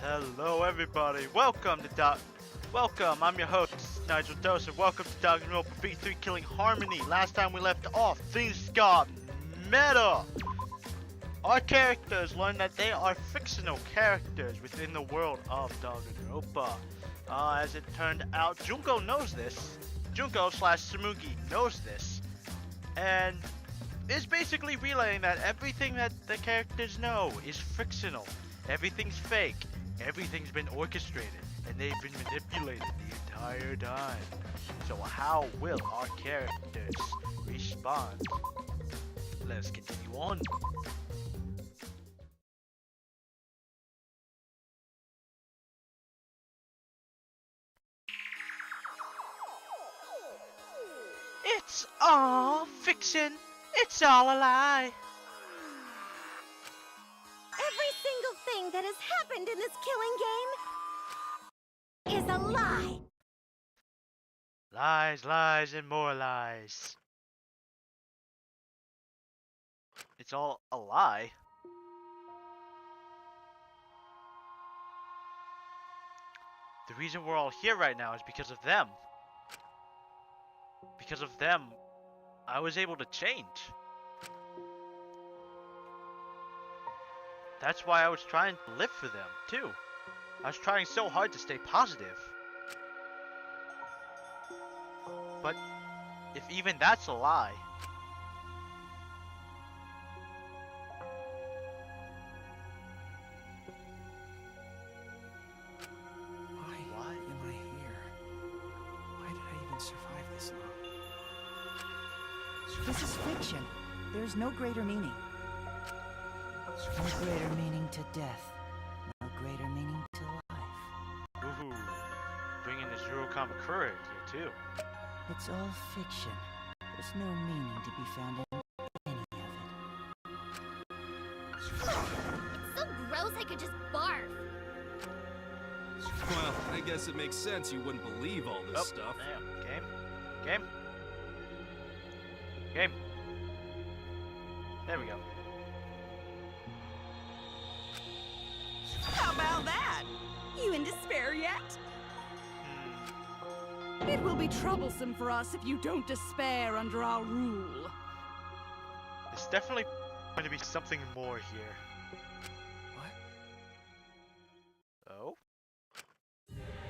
Hello everybody, welcome to Welcome, I'm your host, Nigel Dose, and welcome to Danganronpa V3 Killing Harmony. Last time we left off, things got meta! Our characters learned that they are fictional characters within the world of Danganronpa. As it turned out, Junko knows this. Junko / Sumugi knows this. And is basically relaying that everything that the characters know is fictional. Everything's fake. Everything's been orchestrated. And they've been manipulated the entire time. So how will our characters respond? Let's continue on. It's all fiction. It's all a lie. Every single thing that has happened in this killing game is a lie. Lies, lies, and more lies. It's all a lie. The reason we're all here right now is because of them. Because of them, I was able to change. That's why I was trying to live for them, too. I was trying so hard to stay positive. But if even that's a lie, Why am I here? Why did I even survive this long? This is fiction. There's no greater meaning. No greater meaning to death. No greater meaning to life. ooh, bringing the Zero Kamakura in here too. It's all fiction. There's no meaning to be found in any of it. It's so gross I could just barf. Well, I guess it makes sense you wouldn't believe all this stuff. Damn. Game. There we go. How about that? You in despair yet? It will be troublesome for us if you don't despair under our rule. There's definitely going to be something more here. What? Oh?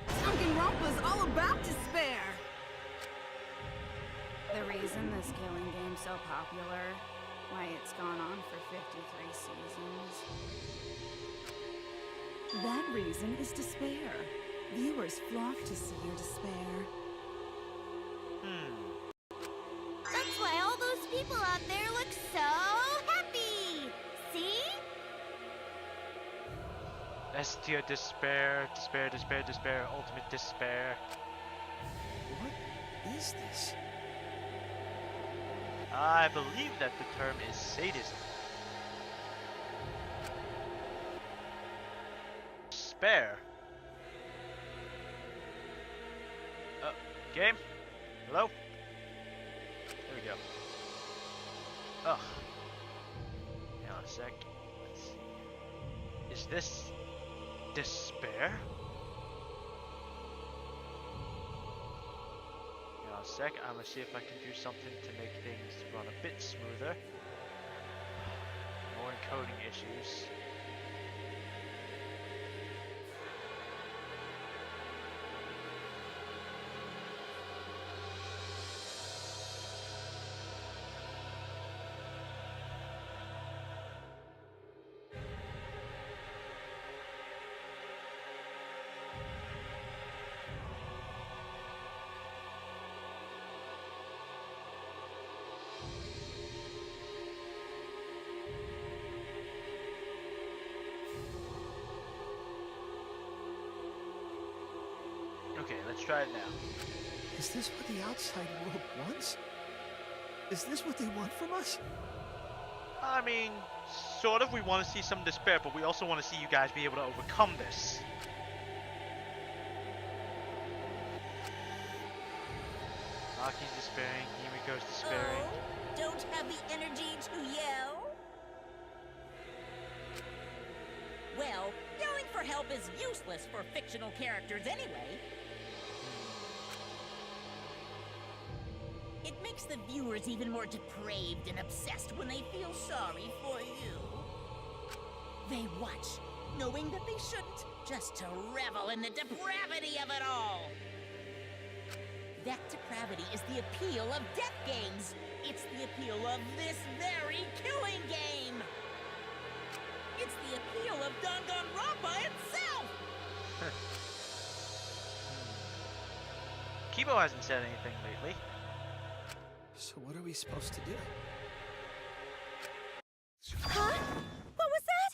Danganronpa's all about despair. The reason this killing game's so popular, why it's gone on for 53 seasons. That reason is despair. Viewers flock to see your despair. That's why all those people out there look so happy. See? S tier despair, ultimate despair. What is this? I believe that the term is sadism. Despair. Game? Hello? There we go. Ugh. Hang on a sec. Let's see. Is this despair? Hang on a sec. I'm gonna see if I can do something to make things run a bit smoother. More encoding issues. Okay, let's try it now. Is this what the outside world wants? Is this what they want from us? I mean, sort of. We want to see some despair, but we also want to see you guys be able to overcome this. Aki's despairing, Himiko's despairing. Oh, don't have the energy to yell? Well, yelling for help is useless for fictional characters anyway. It makes the viewers even more depraved and obsessed when they feel sorry for you. They watch, knowing that they shouldn't, just to revel in the depravity of it all. That depravity is the appeal of death games. It's the appeal of this very killing game. It's the appeal of Danganronpa itself. Kibo hasn't said anything lately. So what are we supposed to do? Huh? What was that?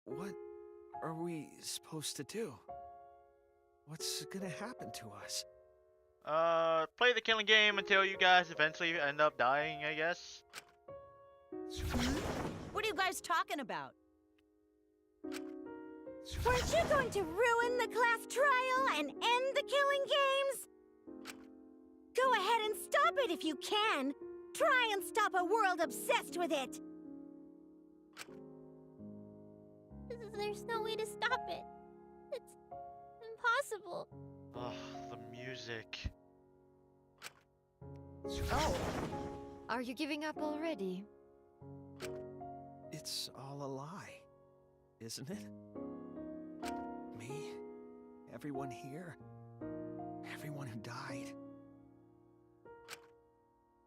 What are we supposed to do? What's gonna happen to us? Play the killing game until you guys eventually end up dying, I guess. What are you guys talking about? Weren't you going to ruin the class trial and end the killing games? Go ahead and stop it if you can. Try and stop a world obsessed with it. There's no way to stop it. It's impossible. Ugh, the music. Oh, are you giving up already? It's all a lie, isn't it? Me, everyone here, everyone who died.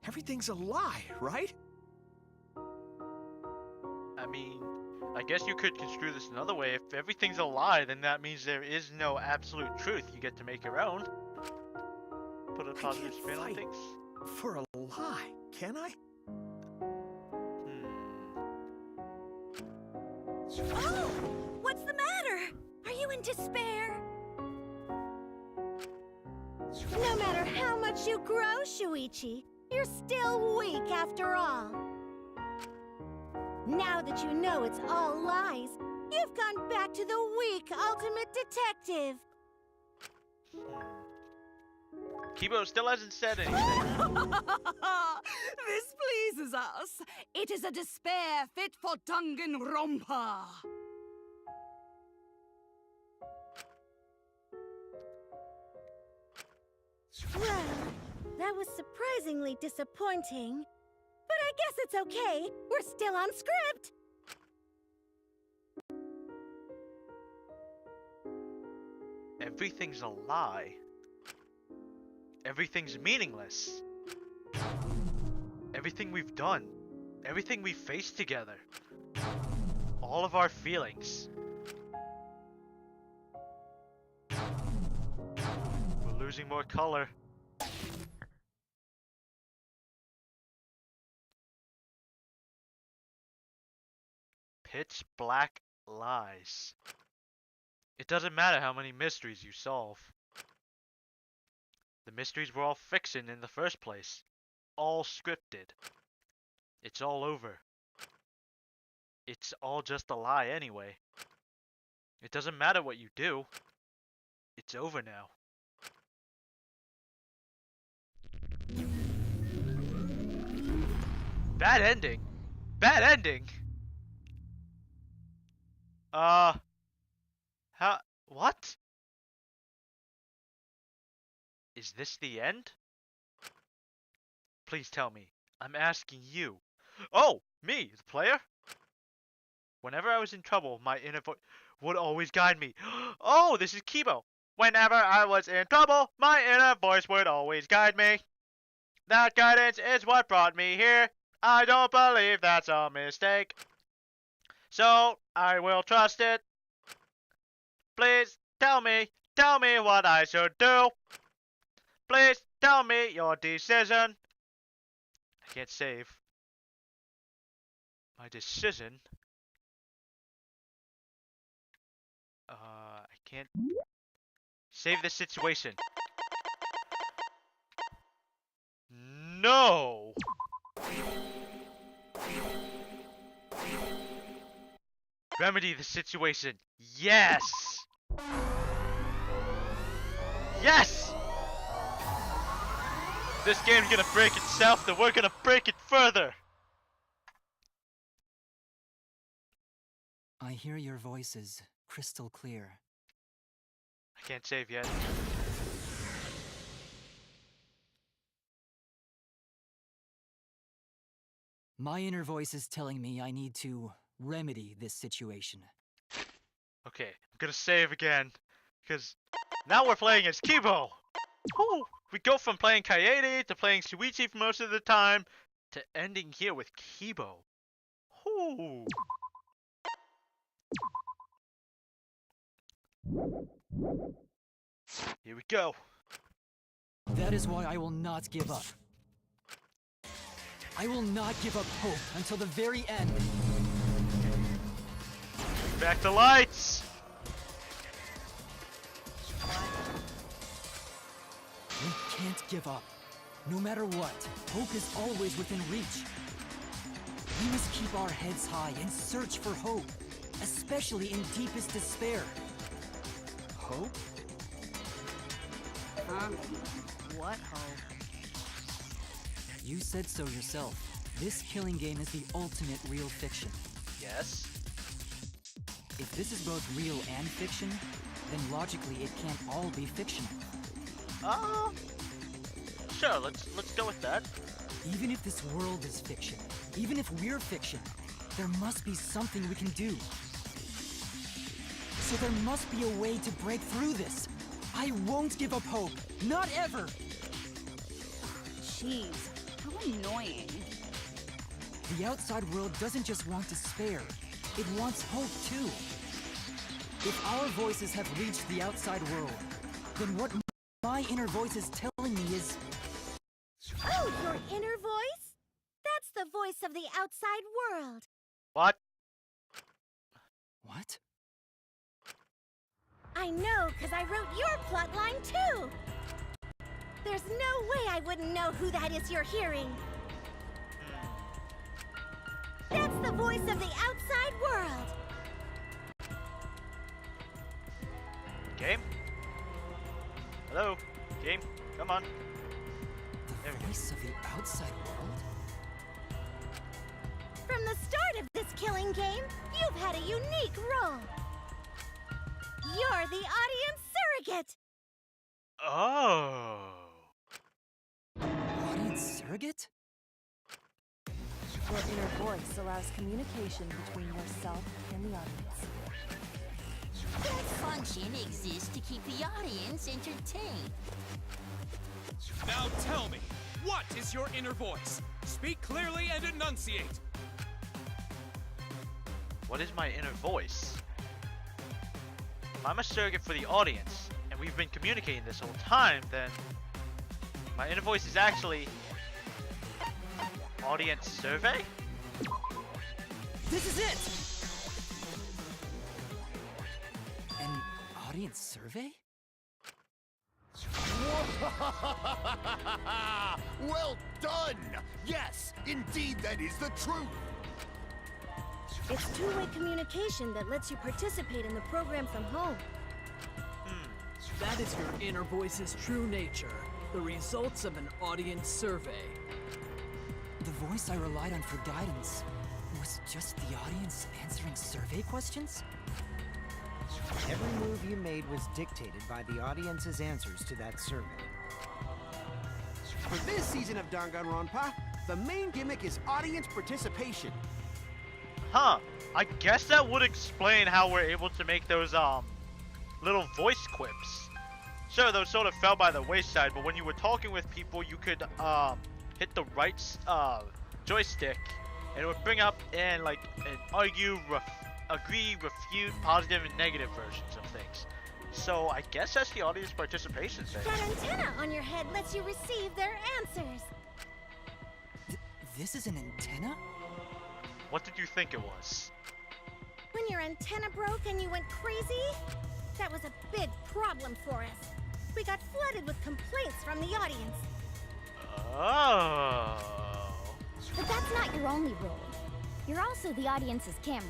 Everything's a lie, right? I mean, I guess you could construe this another way. If everything's a lie, then that means there is no absolute truth. You get to make your own. Put a positive spin on things. For a lie, can I? Oh! What's the matter? Are you in despair? No matter how much you grow, Shuichi, you're still weak after all. Now that you know it's all lies, you've gone back to the weak ultimate detective. Kibo still hasn't said anything. This pleases us. It is a despair fit for Danganronpa. Well, that was surprisingly disappointing. But I guess it's okay. We're still on script. Everything's a lie. Everything's meaningless. Everything we've done. Everything we faced together. All of our feelings. We're losing more color. Pitch black lies. It doesn't matter how many mysteries you solve. The mysteries were all fiction in the first place. All scripted. It's all over. It's all just a lie anyway. It doesn't matter what you do. It's over now. Bad ending. Bad ending. What? Is this the end? Please tell me. I'm asking you. Oh, me, the player? Whenever I was in trouble, my inner voice would always guide me. Oh, this is Kibo. Whenever I was in trouble, my inner voice would always guide me. That guidance is what brought me here. I don't believe that's a mistake. So, I will trust it. Please tell me what I should do. Please tell me your decision. I can't save. My decision? I can't save the situation. No! Remedy the situation. Yes! Yes! This game's gonna break itself, then we're gonna break it further! I hear your voices crystal clear. I can't save yet. My inner voice is telling me I need to remedy this situation. Okay, I'm gonna save again. Because now we're playing as Kibo! Woo! We go from playing Kaede to playing Shuichi for most of the time to ending here with Kibo. Woo! Here we go. That is why I will not give up. I will not give up hope until the very end. Back to lights! We can't give up. No matter what, hope is always within reach. We must keep our heads high and search for hope, especially in deepest despair. Hope? Huh? What hope? You said so yourself. This killing game is the ultimate real fiction. Yes? If this is both real and fiction, then logically it can't all be fictional. Sure, let's go with that. Even if this world is fiction, even if we're fiction, there must be something we can do. So there must be a way to break through this. I won't give up hope. Not ever! Jeez, how annoying. The outside world doesn't just want despair. It wants hope too. If our voices have reached the outside world, then what my inner voice is telling me is... Oh, your inner voice? That's the voice of the outside world. What? What? I know, because I wrote your plotline too. There's no way I wouldn't know who that is you're hearing. That's the voice of the outside world. Game? Hello? Game? Come on. There we The go. voice of the outside world? From the start of this killing game, you've had a unique role. You're the audience surrogate. Oh. Audience surrogate? Your inner voice allows communication between yourself and the audience. That function exists to keep the audience entertained. Now tell me, what is your inner voice? Speak clearly and enunciate. What is my inner voice? If I'm a surrogate for the audience, and we've been communicating this whole time, then my inner voice is actually audience survey? This is it! An audience survey? Well done! Yes, indeed that is the truth! It's two-way communication that lets you participate in the program from home. That is your inner voice's true nature, the results of an audience survey. The voice I relied on for guidance was just the audience answering survey questions? Every move you made was dictated by the audience's answers to that survey. For this season of Danganronpa, the main gimmick is audience participation. Huh. I guess that would explain how we're able to make those, little voice quips. Sure, those sort of fell by the wayside, but when you were talking with people, you could, hit the right, joystick, and it would bring up, and, like, an argue, agree, refute, positive, and negative versions of things. So, I guess that's the audience participation thing. That antenna on your head lets you receive their answers. This is an antenna? What did you think it was? When your antenna broke and you went crazy, that was a big problem for us. We got flooded with complaints from the audience. Oh. But that's not your only role. You're also the audience's camera.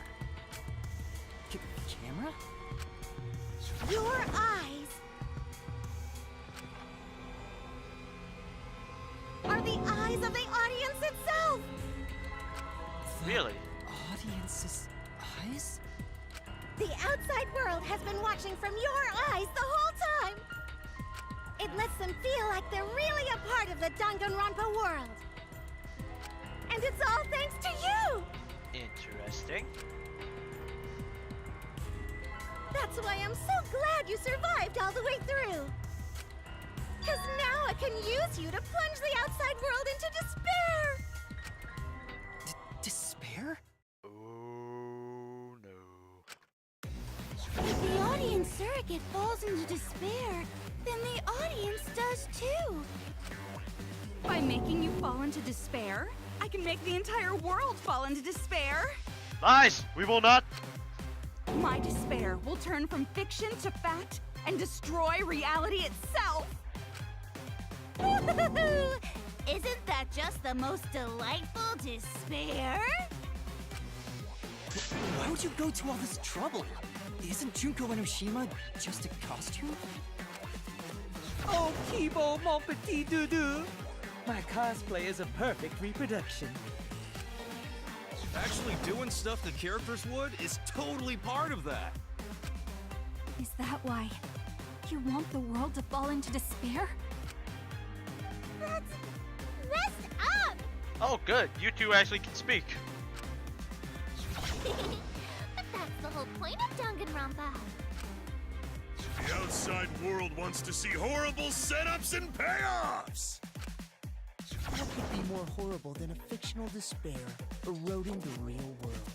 Camera? Your eyes are the eyes of the audience itself! Really? Audience's eyes? The outside world has been watching from your eyes the whole time. It lets them feel like they're really a part of the Danganronpa world. And it's all thanks to you! Interesting. That's why I'm so glad you survived all the way through. Because now I can use you to plunge the outside world into despair! Despair? Oh no. If the audience surrogate falls into despair, then the audience does too. By making you fall into despair, I can make the entire world fall into despair. Lies! We will not! My despair will turn from fiction to fact and destroy reality itself. Isn't that just the most delightful despair? Why would you go to all this trouble? Isn't Junko Enoshima just a costume? Oh, Kibo, mon petit doudou! My cosplay is a perfect reproduction. Actually doing stuff the characters would is totally part of that. Is that why you want the world to fall into despair? That's messed up! Oh good, you two actually can speak. But that's the whole point of Danganronpa. The outside world wants to see horrible setups and payoffs! What could be more horrible than a fictional despair eroding the real world?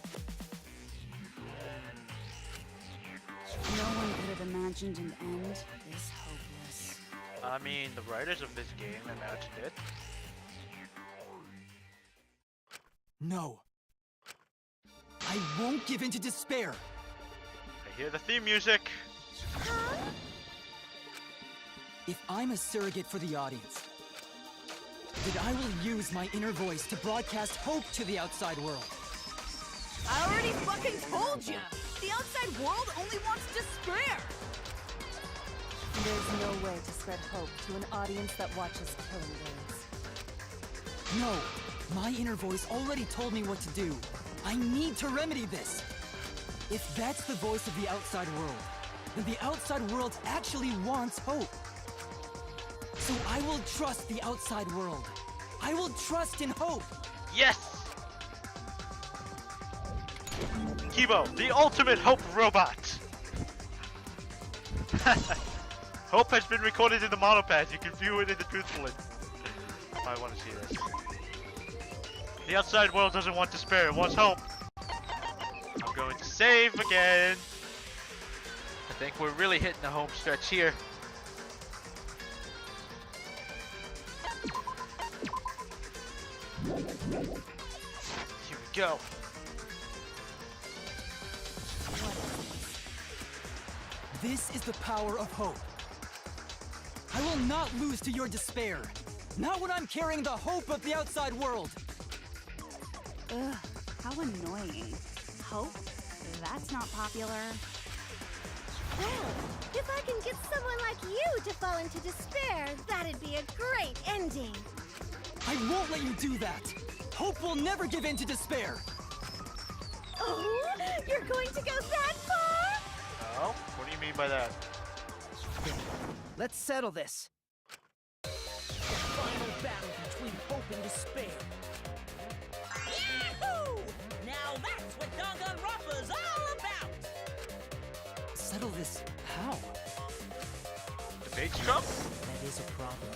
No one could have imagined an end this hopeless. I mean, the writers of this game imagined it. No. I won't give in to despair. I hear the theme music. Huh? If I'm a surrogate for the audience, then I will use my inner voice to broadcast hope to the outside world. I already fucking told you! The outside world only wants despair! There's no way to spread hope to an audience that watches killing games. No, my inner voice already told me what to do. I need to remedy this. If that's the voice of the outside world, then the outside world actually wants hope. So I will trust the outside world. I will trust in hope. Yes! Kibo, the ultimate hope robot! Hope has been recorded in the monopad. You can view it in the truthful link. I want to see this. The outside world doesn't want despair, it wants hope. I'm going to save again. I think we're really hitting the home stretch here. Here we go. This is the power of hope. I will not lose to your despair. Not when I'm carrying the hope of the outside world. Ugh, how annoying. Hope? That's not popular. Well, if I can get someone like you to fall into despair, that'd be a great ending. I won't let you do that. Hope will never give in to despair. Oh, you're going to go that far? Oh, what do you mean by that? Let's settle this. The final battle between hope and despair. Yahoo! Now that's what Danganronpa's all about! Settle this how? Debates come? That is a problem.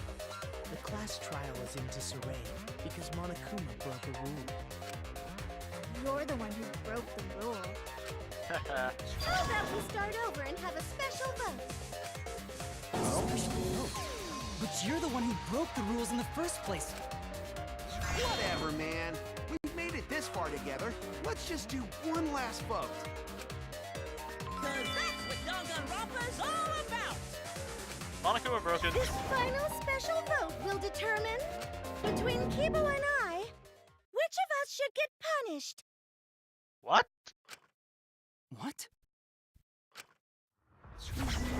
The class trial is in disarray because Monokuma broke a rule. You're the one who broke the rule. How about we start over and have a special vote? Special vote? But you're the one who broke the rules in the first place. Whatever, man. We've made it this far together. Let's just do one last vote. Cause that's what Danganronpa's all about! Monokuma broken. This final special vote will determine, between Kibo and I, which of us should get punished. What? What?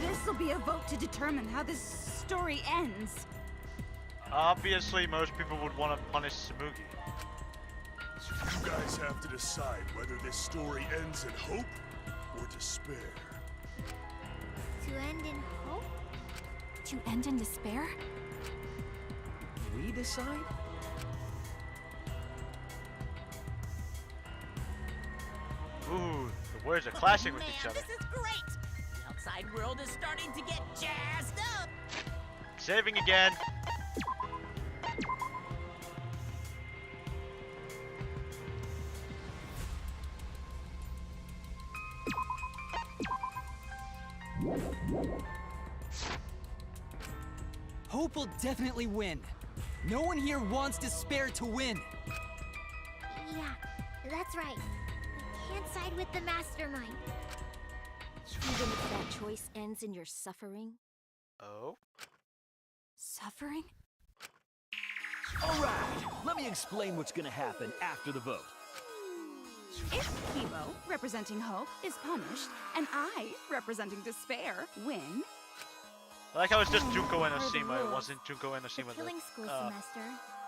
This'll be a vote to determine how this story ends. Obviously, most people would want to punish Tsumugi. You guys have to decide whether this story ends in hope or despair? To end in hope? To end in despair? We decide? Ooh, the words are clashing with Man, each other. this is great! The outside world is starting to get jazzed up! Saving again. Hope will definitely win. No one here wants despair to win. Yeah, that's right. We can't side with the mastermind. Even if that choice ends in your suffering? Oh? Suffering? Alright, let me explain what's gonna happen after the vote. If Kibo, representing hope, is punished, and I, representing despair, win, I like how it's just Junko and Oshima. It wasn't Junko and The Oshima. killing school semester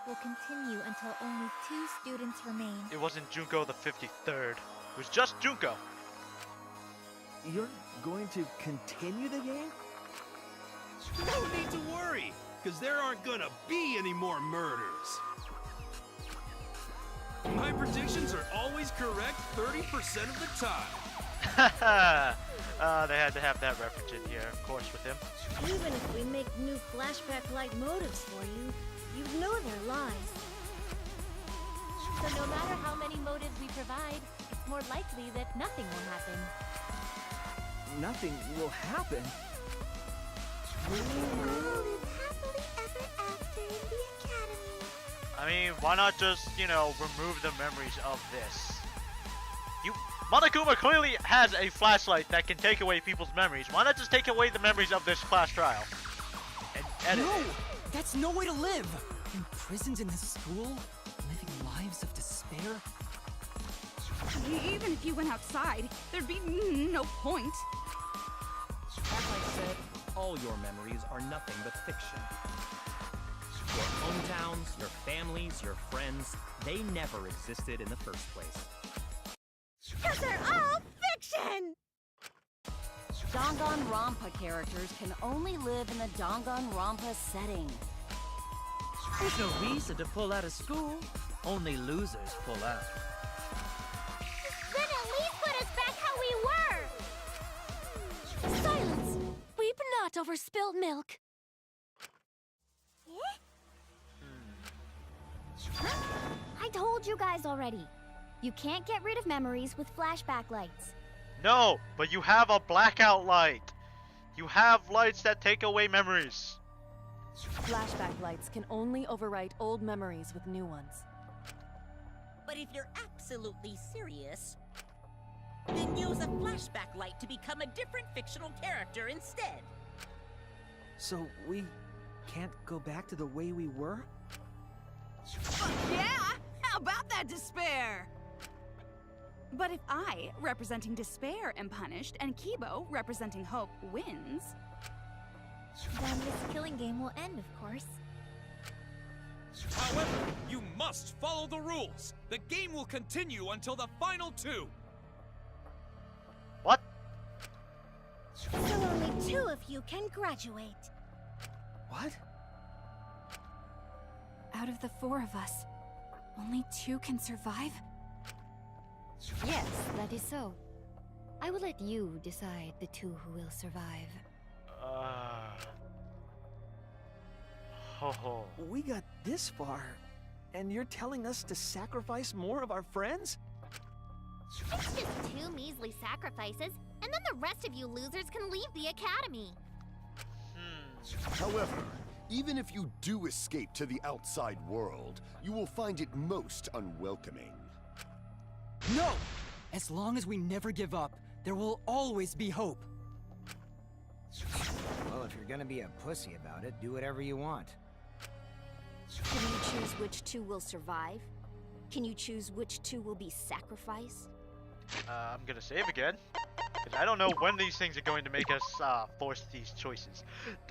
will continue until only 2 students remain. It wasn't Junko the 53rd. It was just Junko. You're going to continue the game? No need to worry, because there aren't gonna be any more murders. My predictions are always correct 30% of the time. They had to have that reference in here, of course, with him. Even if we make new flashback-like motives for you, you know they're lies. So no matter how many motives we provide, it's more likely that nothing will happen. Nothing will happen. Oh, live happily ever after in the academy. I mean, why not just, you know, remove the memories of this? Monokuma clearly has a flashlight that can take away people's memories. Why not just take away the memories of this class trial? And edit No! it? That's no way to live! Imprisoned in this school? Living lives of despair? even if you went outside, there'd be no point. As I said, all your memories are nothing but fiction. Your hometowns, your families, your friends, they never existed in the first place. Because they're all fiction! Danganronpa characters can only live in the Danganronpa setting. There's no reason to pull out of school. Only losers pull out. Then at least put us back how we were! Silence! Weep not over spilled milk. I told you guys already. You can't get rid of memories with flashback lights. No, but you have a blackout light. You have lights that take away memories. Flashback lights can only overwrite old memories with new ones. But if you're absolutely serious, then use a flashback light to become a different fictional character instead. So we can't go back to the way we were? Yeah! How about that despair? But if I, representing despair, am punished, and Kibo, representing hope, wins... Then this killing game will end, of course. However, you must follow the rules. The game will continue until the final 2. What? So only 2 of you can graduate. What? Out of the 4 of us, only 2 can survive? Yes, that is so. I will let you decide the 2 who will survive. Ho. We got this far, and you're telling us to sacrifice more of our friends? It's just 2 measly sacrifices, and then the rest of you losers can leave the academy. However, even if you do escape to the outside world, you will find it most unwelcoming. No! As long as we never give up, there will always be hope. Well, if you're gonna be a pussy about it, do whatever you want. Can you choose which 2 will survive? Can you choose which 2 will be sacrificed? I'm gonna save again. Because I don't know when these things are going to make us force these choices.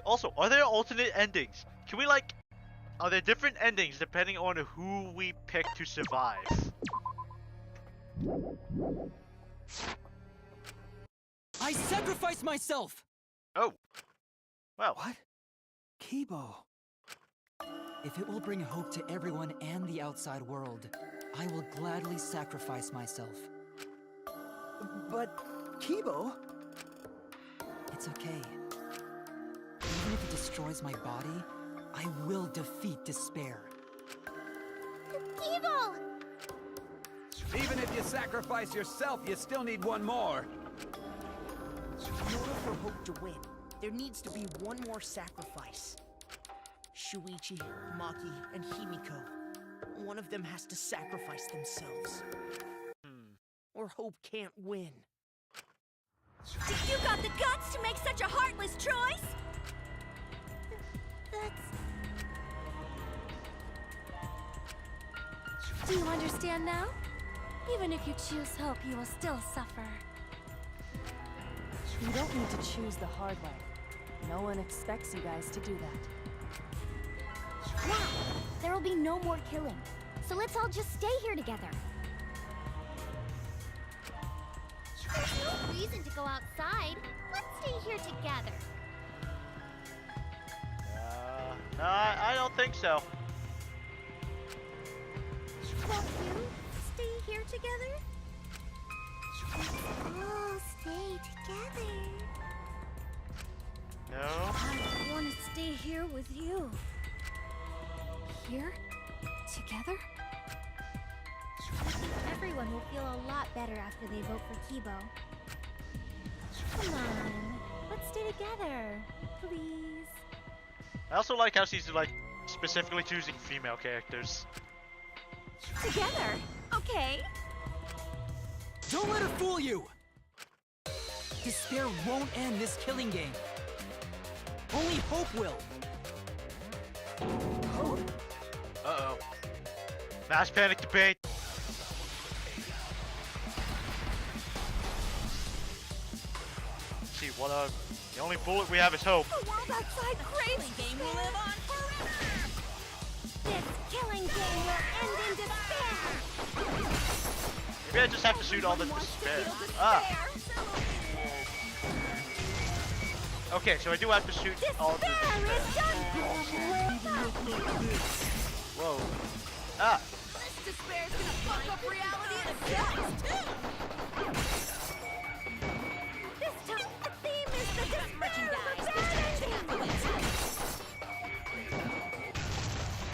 Also, are there alternate endings? Can we are there different endings depending on who we pick to survive? I sacrifice myself! Oh. Well. What? Kibo. If it will bring hope to everyone and the outside world, I will gladly sacrifice myself. But, Kibo... It's okay. Even if it destroys my body, I will defeat despair. Evil! Even if you sacrifice yourself, you still need one more. In order for Hope to win, there needs to be one more sacrifice. Shuichi, Maki, and Himiko. One of them has to sacrifice themselves. Or Hope can't win. You got the guts to make such a heartless choice? That's... Do you understand now? Even if you choose hope, you will still suffer. You don't need to choose the hard way. No one expects you guys to do that. Now, there will be no more killing. So let's all just stay here together. There's no reason to go outside. Let's stay here together. No, I don't think so. Won't you stay here together? All stay together. No. I want to stay here with you. Here? Together? I think everyone will feel a lot better after they vote for Kibo. Come on, let's stay together, please. I also like how she's like specifically choosing female characters. Together? Okay. Don't let her fool you! Despair won't end this killing game. Only hope will. Hope? Uh-oh. Mass panic debate. Let's see, the only bullet we have is hope. The world outside craves game will live on forever! This killing game will end in despair! Maybe I just have to shoot all the despair. Ah. Okay, so I do have to shoot all the despair. Whoa. Ah. This despair is gonna fuck up reality itself, too! This time, the theme is the despair!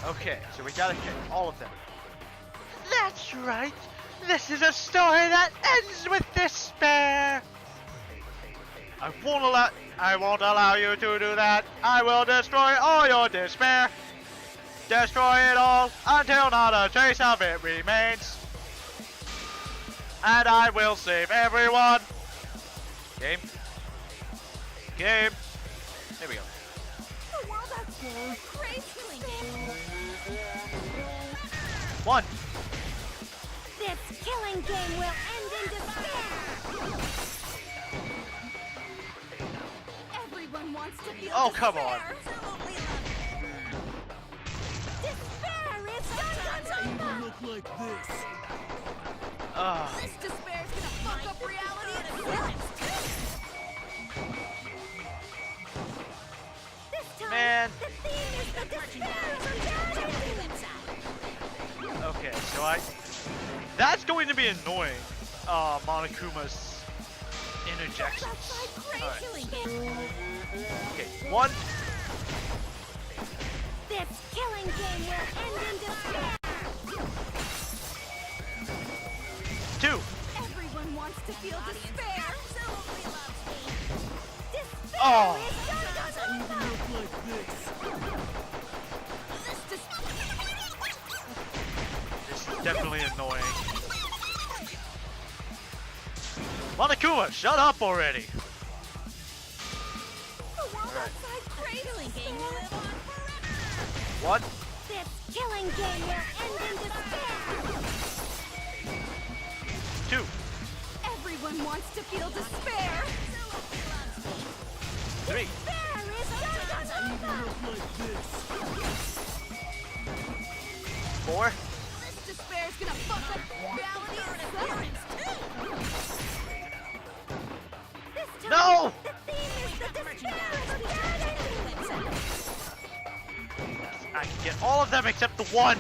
Okay, so we gotta hit all of them. That's right! This is a story that ends with despair! I won't allow you to do that! I will destroy all your despair! Destroy it all until not a trace of it remains! And I will save everyone! Game. Game. There we go. The world outside craves despair! 1. This killing game will end in despair! Everyone wants to feel Oh, come on. Despair is Danganronpa! Look like this. This despair is gonna fuck up reality itself, too! This time, Man. the theme is the despair of Okay, so that's going to be annoying. Monokuma's interjections. Alright. Okay, 1. This killing game will end in despair! 2. Everyone wants to feel despair! Despair Oh. is Danganronpa! This is definitely annoying. Monokuma, shut up already! The world outside craves despair! 1. This killing game will end in despair! 2. Everyone wants to feel despair! 3. Despair is Danganronpa! 4. This despair is gonna fuck up reality itself, too! This of them except the one.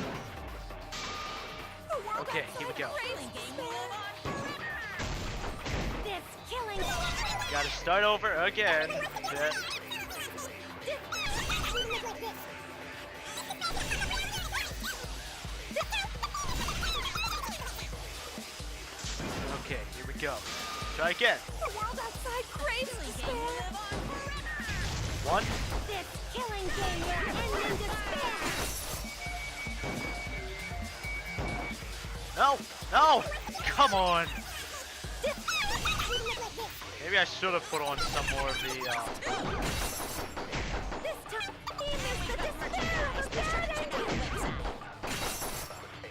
Okay, here we go. Gotta start over again. Okay, here we go. Try again. The world outside craves despair. One. This killing game will end in despair. No, no, come on. Maybe I should have put on some more of the. This time, he missed the despair of a bad ending.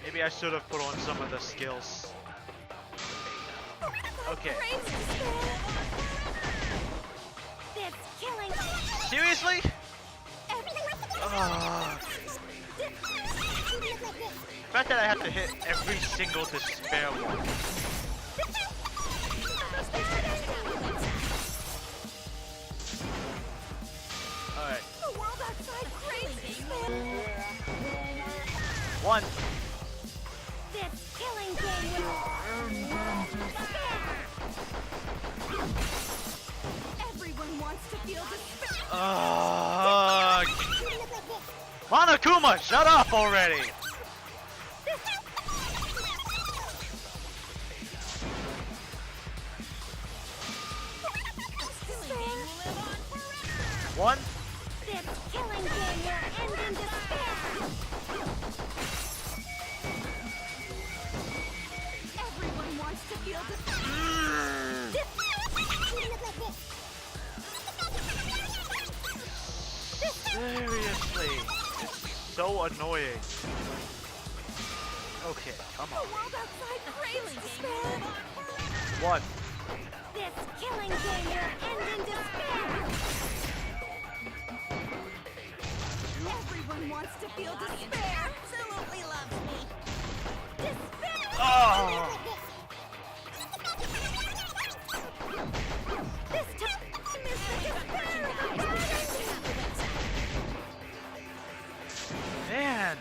Maybe I should have put on some of the skills. Okay. This killing. Seriously? The fact that I have to hit every single despair one. Alright. The world outside craves despair. One. This killing game will end in despair. Everyone wants to feel despair. Monokuma, shut up already! One. This killing game will end in despair. Everyone wants to feel Seriously, it's so annoying. Okay, come on. The world outside craves despair. One. This killing game will end in despair. Everyone wants to feel despair. Absolutely loves me. Despair. Oh. This time, miss the despair. Man,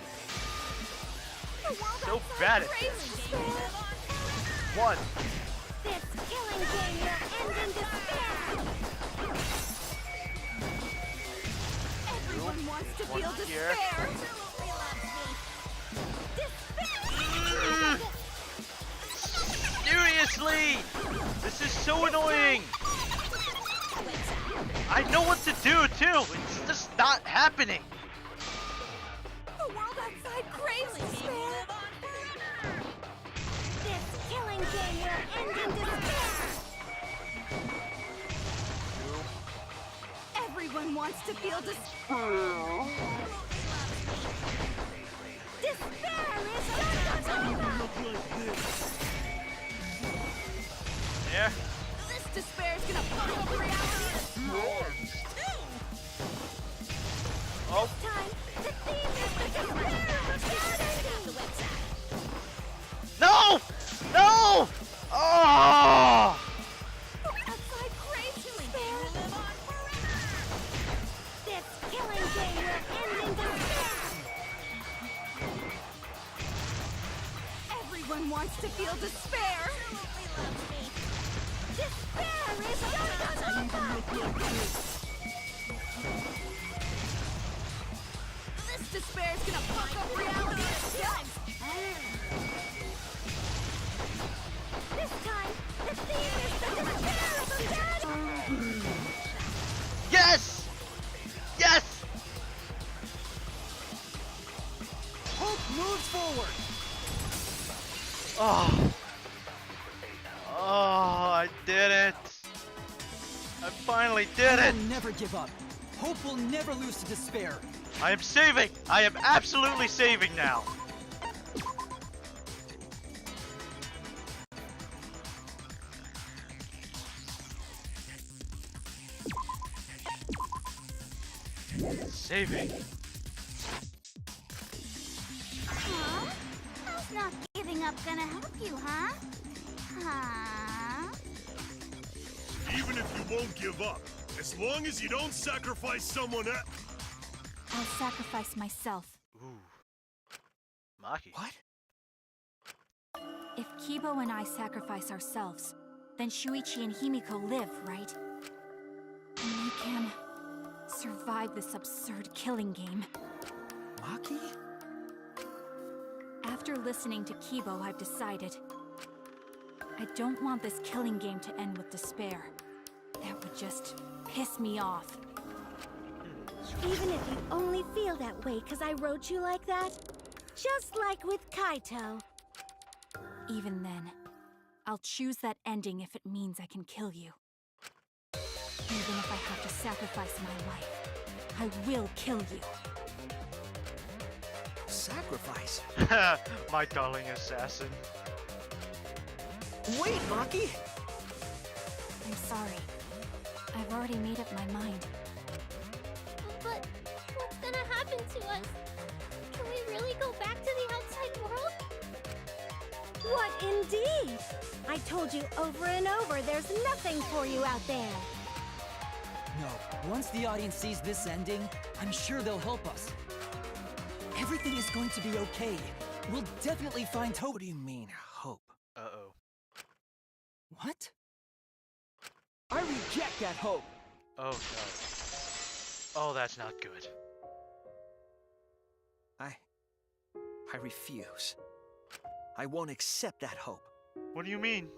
The world so outside bad at craves this. despair. One. This killing game will end in despair. Everyone wants to feel One here. despair. Absolutely loves me. Seriously, this is so annoying. I know what to do too. It's just not happening. The world outside craves despair. This killing game will end in despair. Everyone wants to feel despair. Despair is Danganronpa. Yeah. This despair is gonna fuck up reality. Oh. Time, the theme is the despair of a bad ending. No! No! Oh! Outside craves despair. This killing game will end in despair. Everyone wants to feel despair. Despair is Danganronpa. This despair is gonna fuck up reality. This time, the theme is the despair of a bad ending. Yes! Yes! Hope moves forward. Oh. Oh, I did it. I finally did it. Hope will never give up. Hope will never lose to despair. I am saving. I am absolutely saving now. Saving. Huh? How's not giving up gonna help you, huh? Huh? Even if you won't give up, as long as you don't sacrifice someone else. I'll sacrifice myself. Ooh. Maki. What? If Kibo and I sacrifice ourselves, then Shuichi and Himiko live, right? And they can survive this absurd killing game. Maki? After listening to Kibo, I've decided I don't want this killing game to end with despair. That would just piss me off. Even if you only feel that way because I wrote you like that? Just like with Kaito. Even then, I'll choose that ending if it means I can kill you. Even if I have to sacrifice my life, I will kill you. Sacrifice? My darling assassin. Wait, Maki! I'm sorry. I've already made up my mind. But what's gonna happen to us? Can we really go back to the outside world? What indeed? I told you over and over there's nothing for you out there. No, once the audience sees this ending, I'm sure they'll help us. Everything is going to be okay. We'll definitely find hope. What do you mean, hope? Uh-oh. What? I reject that hope! Oh no. Oh, that's not good. I refuse. I won't accept that hope. What do you mean?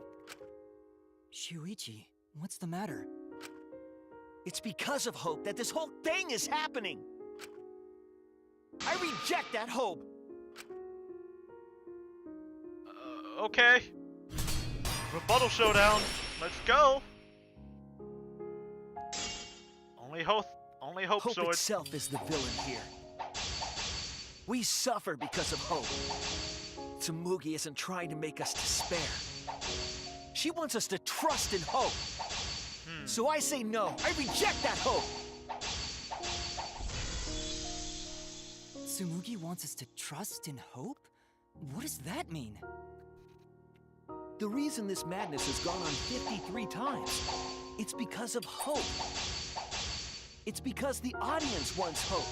Shuichi, what's the matter? It's because of hope that this whole thing is happening! I reject that hope! Okay. Rebuttal showdown. Let's go. Only hope Hope sword. itself is the villain here. We suffer because of hope. Tsumugi isn't trying to make us despair. She wants us to trust in hope. So I say no. I reject that hope! Tsumugi wants us to trust in hope? What does that mean? The reason this madness has gone on 53 times, it's because of hope. It's because the audience wants hope.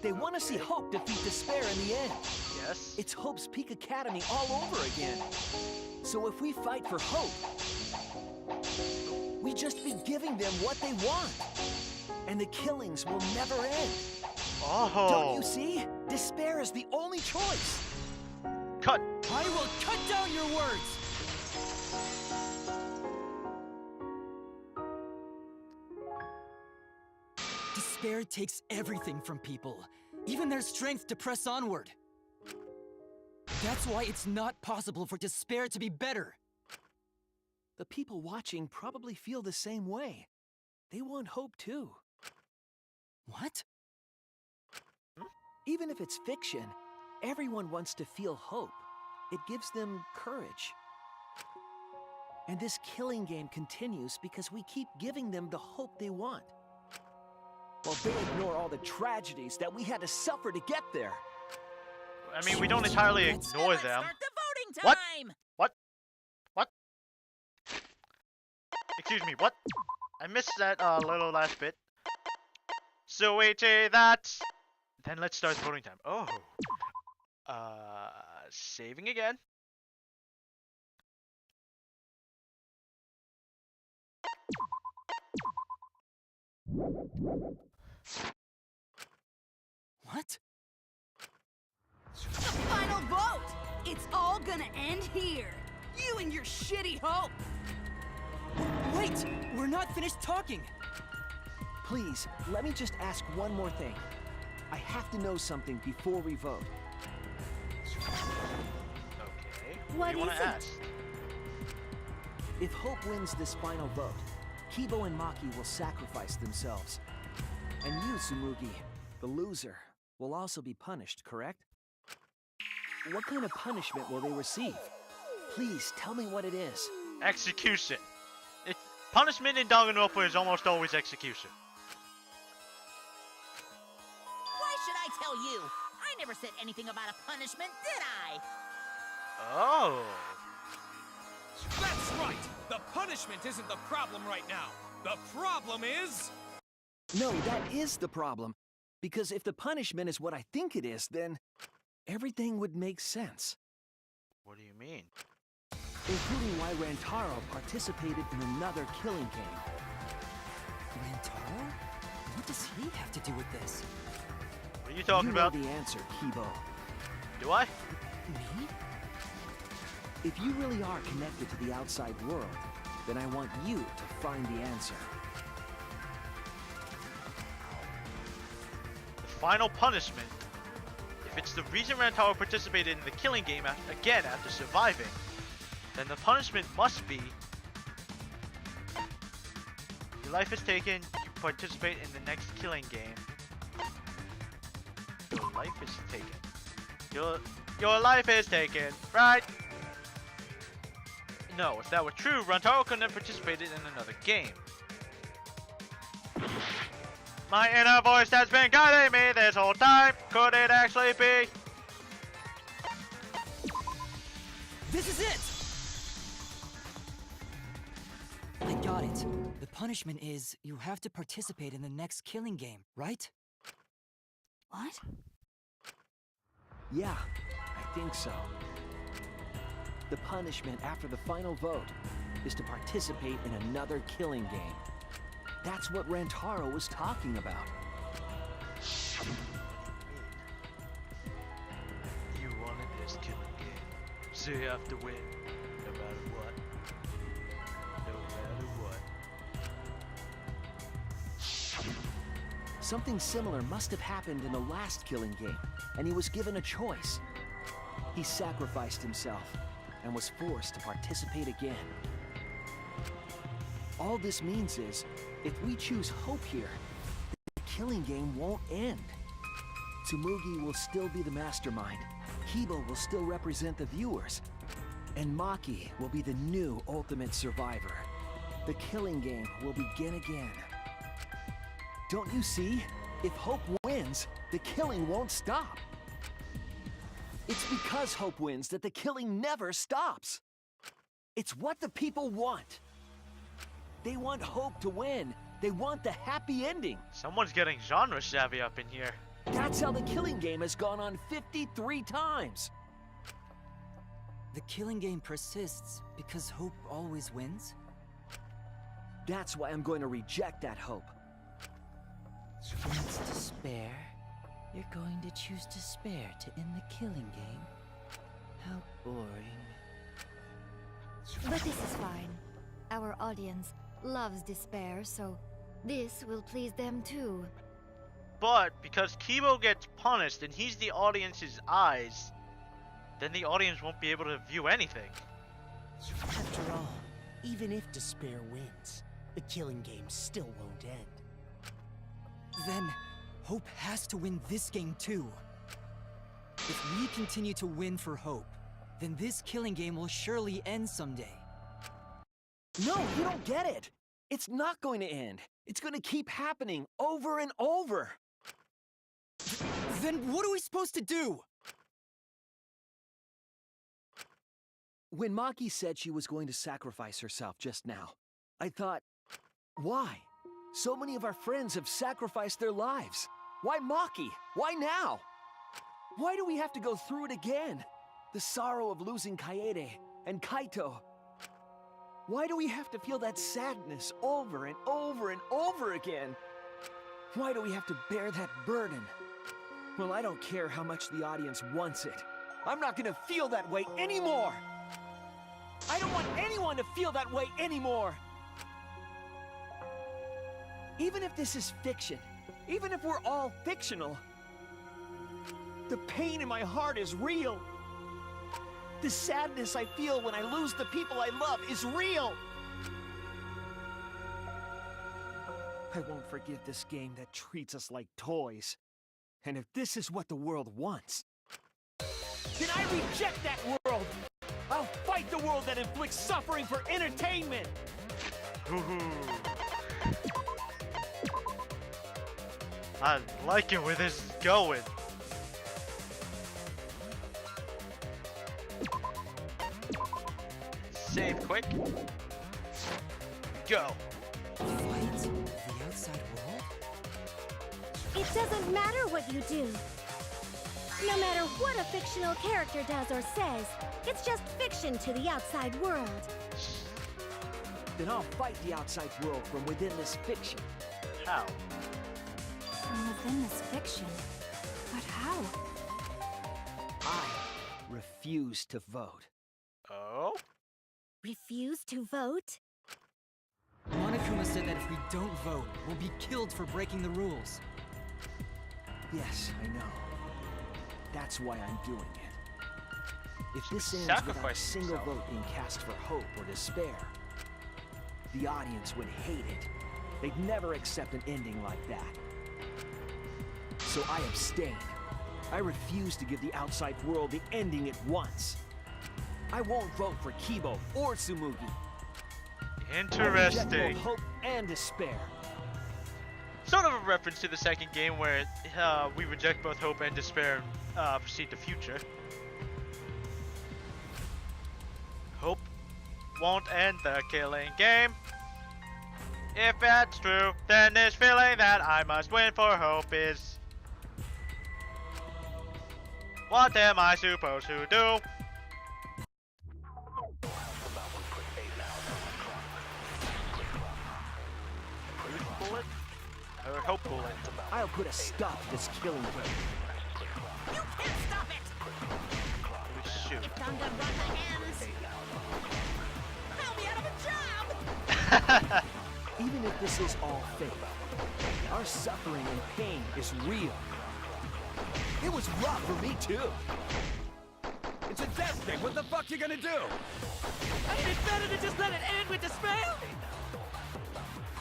They want to see hope defeat despair in the end. Yes. It's Hope's Peak Academy all over again. So if we fight for hope, we just be giving them what they want. And the killings will never end. Oh. Don't you see? Despair is the only choice. Cut. I will cut down your words! Despair takes everything from people, even their strength to press onward. That's why it's not possible for despair to be better. The people watching probably feel the same way. They want hope too. What? Even if it's fiction, everyone wants to feel hope. It gives them courage. And this killing game continues because we keep giving them the hope they want. While they ignore all the tragedies that we had to suffer to get there. I mean, we don't entirely ignore them. Start the voting What? time! What? Excuse me, what? I missed that little last bit. So wait, that's... Then let's start voting time. Oh. Saving again. What? The final vote! It's all gonna end here! You and your shitty hope! Wait! We're not finished talking! Please, let me just ask one more thing. I have to know something before we vote. Okay. What do you want is to it? ask? If Hope wins this final vote, Kibo and Maki will sacrifice themselves. And you, Tsumugi, the loser, will also be punished, correct? What kind of punishment will they receive? Please, tell me what it is. Execution. Punishment in Danganronpa is almost always execution. Why should I tell you? I never said anything about a punishment, did I? Oh. That's right! The punishment isn't the problem right now. The problem is... No, that is the problem. Because if the punishment is what I think it is, then... everything would make sense. What do you mean? Including why Rantaro participated in another killing game. Rantaro? What does he have to do with this? What are you talking about? You know the answer, Kibo. Do I? Me? If you really are connected to the outside world, then I want you to find the answer. The final punishment. If it's the reason Rantaro participated in the killing game again after surviving, then the punishment must be your life is taken, you participate in the next killing game. Your life is taken. Your life is taken, right? No, if that were true, Rantaro couldn't have participated in another game. My inner voice has been guiding me this whole time. Could it actually be? This is it! I got it. The punishment is you have to participate in the next killing game, right? What? Yeah, I think so. The punishment after the final vote is to participate in another killing game. That's what Rantaro was talking about. You wanted this killing game, so you have to win, no matter what. No matter what. Something similar must have happened in the last killing game, and he was given a choice. He sacrificed himself and was forced to participate again. All this means is, if we choose hope here, the killing game won't end. Tsumugi will still be the mastermind, Kibo will still represent the viewers, and Maki will be the new ultimate survivor. The killing game will begin again. Don't you see? If Hope wins, the killing won't stop. It's because Hope wins that the killing never stops. It's what the people want. They want Hope to win. They want the happy ending. Someone's getting genre savvy up in here. That's how the killing game has gone on 53 times. The killing game persists because hope always wins? That's why I'm going to reject that hope. When it's despair, you're going to choose despair to end the killing game? How boring. But this is fine. Our audience loves despair, so this will please them too. But because Kibo gets punished and he's the audience's eyes, then the audience won't be able to view anything. After all, even if despair wins, the killing game still won't end. Then, Hope has to win this game too. If we continue to win for Hope, then this killing game will surely end someday. No, you don't get it. It's not going to end. It's going to keep happening over and over. Then what are we supposed to do? When Maki said she was going to sacrifice herself just now, I thought, why? So many of our friends have sacrificed their lives. Why Maki? Why now? Why do we have to go through it again? The sorrow of losing Kaede and Kaito. Why do we have to feel that sadness over and over and over again? Why do we have to bear that burden? Well, I don't care how much the audience wants it. I'm not gonna feel that way anymore! I don't want anyone to feel that way anymore! Even if this is fiction, even if we're all fictional, the pain in my heart is real. The sadness I feel when I lose the people I love is real. I won't forgive this game that treats us like toys. And if this is what the world wants, then I reject that world. I'll fight the world that inflicts suffering for entertainment. I like it where this is going. Save quick. Go. Fight the outside world? It doesn't matter what you do. No matter what a fictional character does or says, it's just fiction to the outside world. Then I'll fight the outside world from within this fiction. How? From within this fiction? But how? I refuse to vote. Oh? Refuse to vote? Monokuma said that if we don't vote, we'll be killed for breaking the rules. Yes, I know. That's why I'm doing it. If this ends without a single vote being cast for hope or despair, the audience would hate it. They'd never accept an ending like that. So I abstain. I refuse to give the outside world the ending it wants. I won't vote for Kibo or Tsumugi. Interesting. I reject both hope and despair. Sort of a reference to the second game where we reject both hope and despair and proceed to future. Hope won't end the killing game. If that's true, then this feeling that I must win for hope is... What am I supposed to do? Bullet? Or hope bullet? I'll put a stop to this killing game. You can't stop it! Holy shoot. Danganronpa ends! I'll be out of a job! Even if this is all fake, our suffering and pain is real. It was rough for me too. It's a death thing. What the fuck you gonna do? I mean, it's better to just let it end with despair.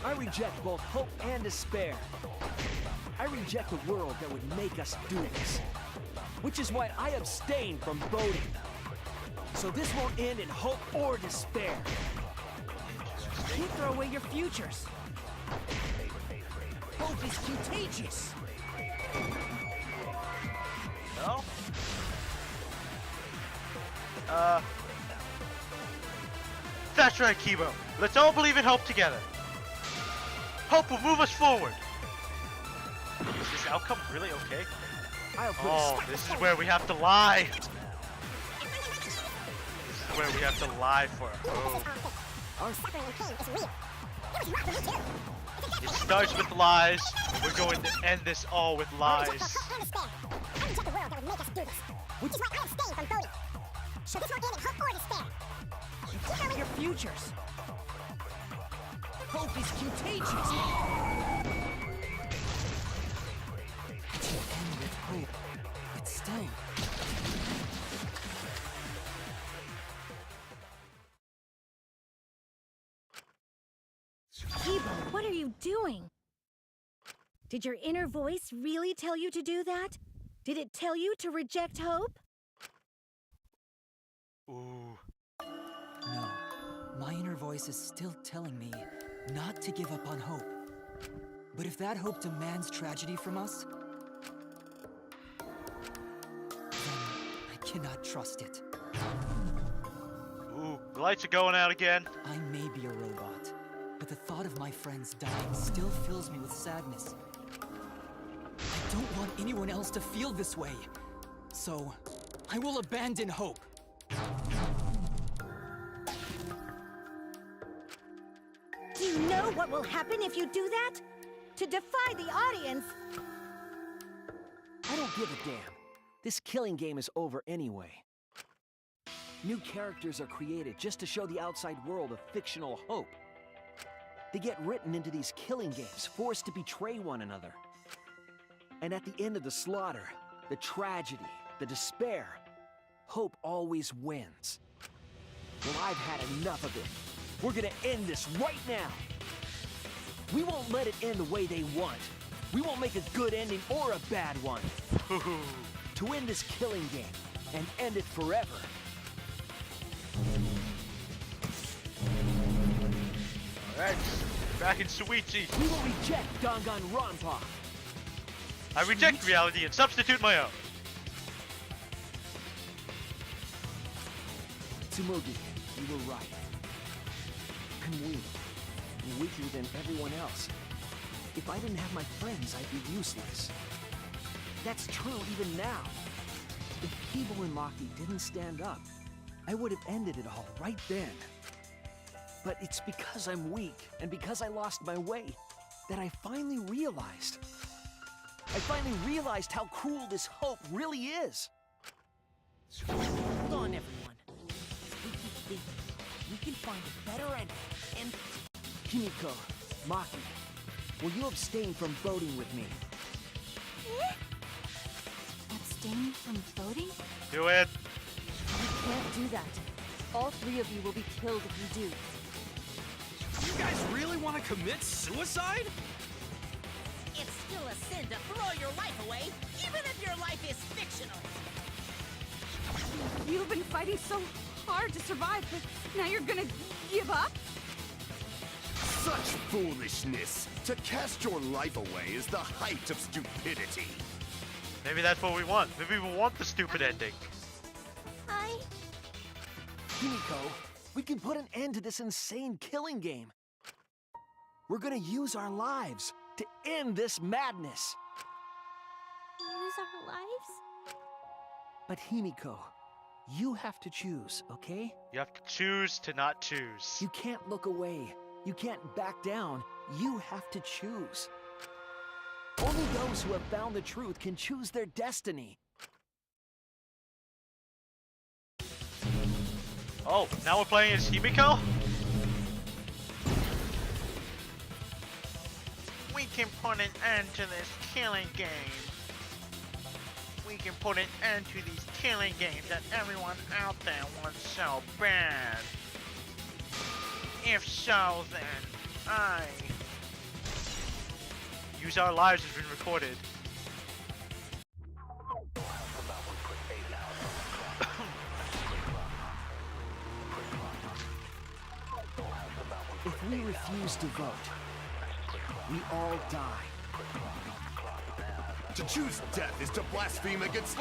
I reject both hope and despair. I reject a world that would make us do this. Which is why I abstain from voting. So this won't end in hope or despair. You throw away your futures. Hope is contagious. No? That's right, Kibo. Let's all believe in hope together. Hope will move us forward. Is this outcome really okay? Oh, this is where we have to lie. This is where we have to lie for hope. It starts with lies. We're going to end this all with lies. Which is why I abstain from voting. So this won't end in hope or despair. Your futures. Hope is contagious. To end with hope, but still. Kibo, what are you doing? Did your inner voice really tell you to do that? Did it tell you to reject hope? Ooh. No. My inner voice is still telling me not to give up on hope. But if that hope demands tragedy from us, then I cannot trust it. Ooh, the lights are going out again. I may be a robot, but the thought of my friends dying still fills me with sadness. I don't want anyone else to feel this way. So, I will abandon hope. Do you know what will happen if you do that? To defy the audience! I don't give a damn. This killing game is over anyway. New characters are created just to show the outside world a fictional hope. They get written into these killing games, forced to betray one another. And at the end of the slaughter, the tragedy, the despair, hope always wins. Well, I've had enough of it. We're gonna end this right now. We won't let it end the way they want. We won't make a good ending or a bad one. To end this killing game and end it forever. Alright, back in Suichi. We will reject Danganronpa. I reject reality and substitute my own. Tsumugi, you were right. I'm weak. I'm weaker than everyone else. If I didn't have my friends, I'd be useless. That's true even now. If Kibo and Maki didn't stand up, I would have ended it all right then. But it's because I'm weak and because I lost my way that I finally realized. I finally realized how cruel this hope really is. Hold on, everyone. We keep thinking we can find a better ending, and... Kimiko, Maki, will you abstain from voting with me? Abstain from voting? Do it. You can't do that. All three of you will be killed if you do. You guys really want to commit suicide? It's still a sin to throw your life away, even if your life is fictional. You've been fighting so hard to survive, but now you're gonna give up? Such foolishness! To cast your life away is the height of stupidity. Maybe that's what we want. Maybe we want the stupid ending. Kimiko, we can put an end to this insane killing game. We're gonna use our lives to end this madness. Use our lives? But Himiko, you have to choose, okay? You have to choose to not choose. You can't look away. You can't back down. You have to choose. Only those who have found the truth can choose their destiny. Oh, now we're playing as Himiko? We can put an end to this killing game. We can put an end to these killing games that everyone out there wants so bad. If so, then I... Use Our Lives has been recorded. If we refuse to vote, we all die. To choose death is to blaspheme against